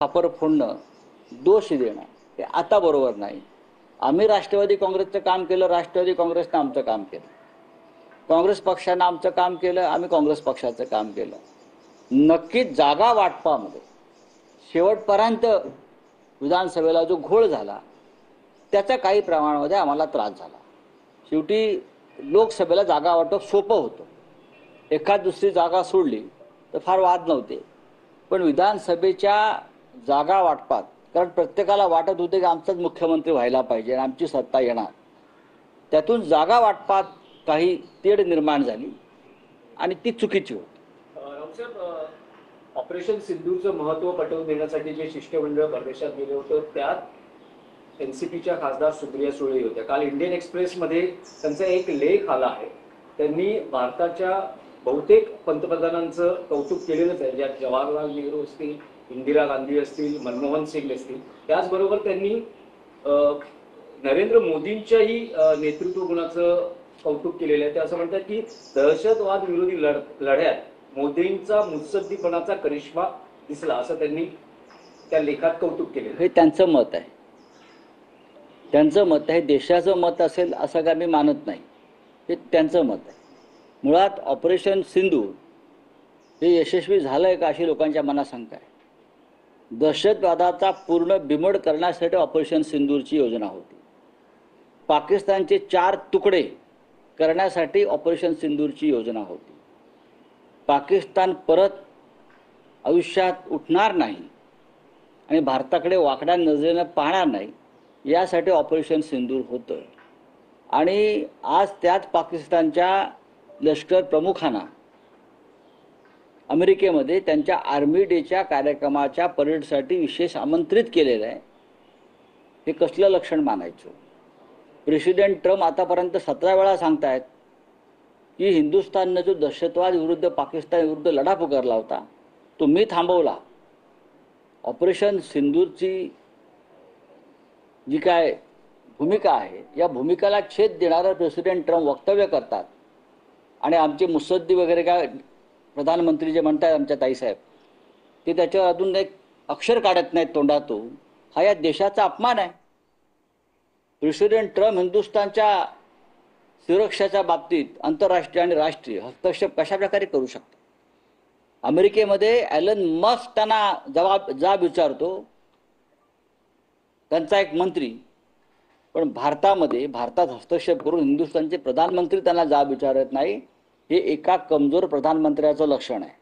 खापर फोडणं, दोष देणं हे आता बरोबर नाही. आम्ही राष्ट्रवादी काँग्रेसचं काम केलं, राष्ट्रवादी काँग्रेसनं आमचं काम केलं, काँग्रेस पक्षानं आमचं काम केलं, आम्ही काँग्रेस पक्षाचं काम केलं. नक्कीच जागा वाटपामध्ये शेवटपर्यंत विधानसभेला जो घोळ झाला त्याचा काही प्रमाणामध्ये आम्हाला त्रास झाला. शेवटी लोकसभेला जागा वाटप सोपं होतं, एखाद दुसरी जागा सोडली तर फार वाद नव्हते. पण विधानसभेच्या जागा वाटपात, कारण प्रत्येकाला वाटत होते की आमचाच मुख्यमंत्री व्हायला पाहिजे आणि आमची सत्ता येणार, त्यातून जागा वाटपात काही तेढ निर्माण झाली आणि ती चुकीची होती. रावसाहेब, ऑपरेशन सिंधूरचं महत्त्व पटवून देण्यासाठी जे शिष्टमंडळ परदेशात गेले होते त्यात एनसीपीच्या खासदार सुप्रिया सुळे होत्या. काल इंडियन एक्सप्रेसमध्ये त्यांचा एक लेख आला आहे. त्यांनी भारताच्या बहुतेक पंतप्रधानांचं कौतुक केलेलंच आहे, ज्यात जवाहरलाल नेहरू असतील, इंदिरा गांधी असतील, मनमोहन सिंग असतील. त्याचबरोबर त्यांनी नरेंद्र मोदींच्याही नेतृत्व गुणाचं कौतुक केलेलं आहे. ते असं म्हणतात की दहशतवाद विरोधी लढ्यात मोदींचा मुत्सद्दीपणाचा करिश्मा दिसला, असं त्यांनी त्या लेखात कौतुक केले. हे त्यांचं मत आहे, त्यांचं मत आहे. देशाचं मत असेल असं काय मी मानत नाही, हे त्यांचं मत आहे. मुळात ऑपरेशन सिंधू हे यशस्वी झालंय का अशी लोकांच्या मनात शंका आहे. दहशतवादाचा पूर्ण बिमोड करण्यासाठी ऑपरेशन सिंधूरची योजना होती. पाकिस्तानचे 4 तुकडे करण्यासाठी ऑपरेशन सिंधूरची योजना होती. पाकिस्तान परत आयुष्यात उठणार नाही आणि भारताकडे वाकड्या नजरेनं पाहणार नाही यासाठी ऑपरेशन सिंधूर होतं. आणि आज त्यात पाकिस्तानच्या लष्कर प्रमुखांना अमेरिकेमध्ये त्यांच्या आर्मी डेच्या कार्यक्रमाच्या परेडसाठी विशेष आमंत्रित केलेलं आहे. हे कसलं लक्षण मानायचं? प्रेसिडेंट ट्रम्प आतापर्यंत 17 वेळा सांगतायत की हिंदुस्थाननं जो दहशतवाद विरुद्ध पाकिस्तान विरुद्ध लढा पुकारला होता तो मी थांबवला. ऑपरेशन सिंधूरची जी काय भूमिका आहे या भूमिकाला छेद देणारं प्रेसिडेंट ट्रम्प वक्तव्य करतात आणि आमचे मुत्सद्दी वगैरे काय प्रधानमंत्री जे म्हणतात आमच्या ताईसाहेब, ते त्याच्यावर अजून एक अक्षर काढत नाहीत तोंडातून. हा या देशाचा अपमान आहे. प्रेसिडेंट ट्रम्प हिंदुस्थानच्या सुरक्षेच्या बाबतीत आंतरराष्ट्रीय आणि राष्ट्रीय हस्तक्षेप कशा प्रकारे करू शकतात? अमेरिकेमध्ये ॲलन मस्क त्यांना जाब विचारतो, त्यांचा एक मंत्री. पण भारतात हस्तक्षेप करून हिंदुस्थानचे प्रधानमंत्री त्यांना जाब विचारत नाही. हे एका कमजोर प्रधानमंत्र्याचं लक्षण आहे.